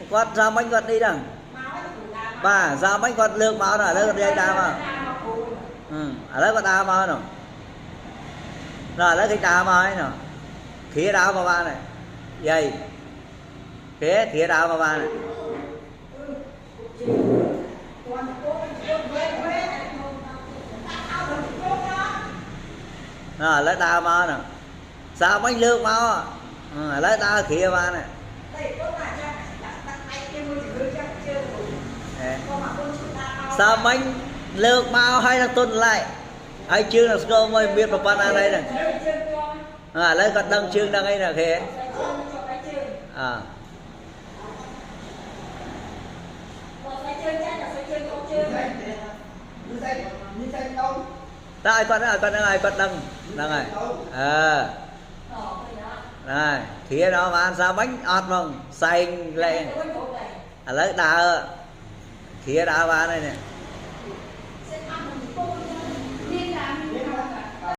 quạt ra bánh quạt đi đằng bà ra bánh quạt lược máu rồi lấy dây đào mà lấy quạt đào mà rồi lấy cái đào mà ấy nè khía đào mà ba này dây khía đào mà ba này rồi lấy đào mà nè sao bánh lược máu lấy đào khía ba này sao bánh lược máu hay là tuần lại ai chưa là cô mới biết một con ăn đây này lấy con đăng chương đăng ấy là khế ai con đăng này này khía đó mà ăn sao bánh ọt mong xanh lên lấy đào khía đào vào đây nè